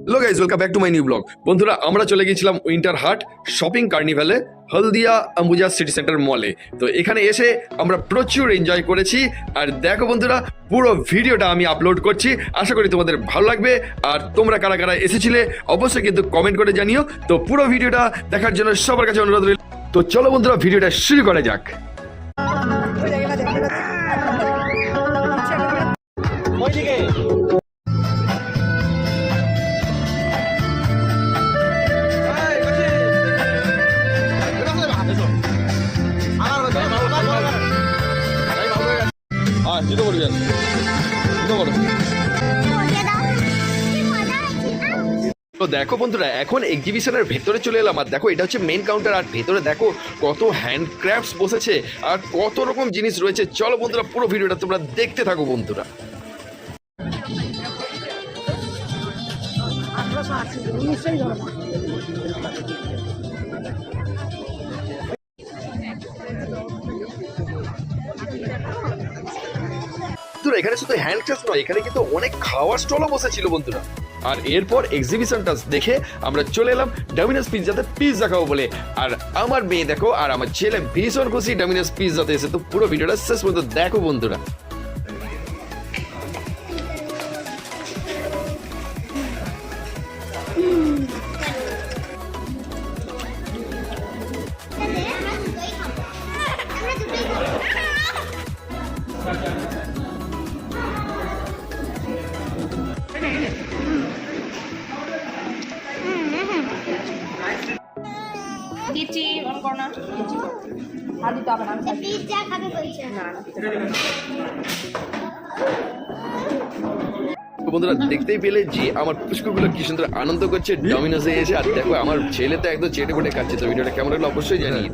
Hello guys, welcome back to my new blog. বন্ধুরা, আমরা চলে গিয়েছিলাম উইন্টার হাট শপিং কার্নিভালে হলদিয়া অম্বুজা সিটি সেন্টার মলে। তো এখানে এসে আমরা প্রচুর এনজয় করেছি। আর দেখো বন্ধুরা, পুরো ভিডিওটা আমি আপলোড করছি, আশা করি তোমাদের ভালো লাগবে। আর তোমরা কারা কারা এসেছিলে অবশ্যই কিন্তু কমেন্ট করে জানিও। তো পুরো ভিডিওটা দেখার জন্য সবার কাছে অনুরোধ রইল। তো চলো বন্ধুরা, ভিডিওটা শুরু করা যাক। তো দেখো বন্ধুরা, এখন এক্সিবিশনের ভেতরে চলে এলাম। আর দেখো, এটা হচ্ছে মেন কাউন্টার। আর ভেতরে দেখো কত হ্যান্ডক্রাফটস বসেছে আর কত রকম জিনিস রয়েছে। চলো বন্ধুরা, পুরো ভিডিওটা তোমরা দেখতে থাকো বন্ধুরা। এখানে শুধু হ্যান্ডক্রাফট নয়, এখানে কিন্তু অনেক খাওয়ার স্টলও বসেছিল বন্ধুরা। আর এরপর এক্সিবিশনটা দেখে আমরা চলে এলাম ডমিনোস পিৎজাতে পিৎজা খাবো বলে। আর আমার মেয়ে দেখো আর আমার ছেলে ভীষণ খুশি ডমিনোস পিৎজাতে এসে। তো পুরো ভিডিওটা শেষ পর্যন্ত দেখো বন্ধুরা। দিচ্ছি অন করো না, দিচ্ছি আর দিতে হবে না। পিৎজা খাবে বলছে না তো বন্ধুরা, দেখতেই পেলে যে আমার পুষ্কুগুলো কি সুন্দর আনন্দ করছে ডমিনোসে এসে। আর দেখো, আমার ছেলে তো একদম চেটে পুটে খাচ্ছে। তো ভিডিওটা কেমন হলো অবশ্যই জানিয়ে।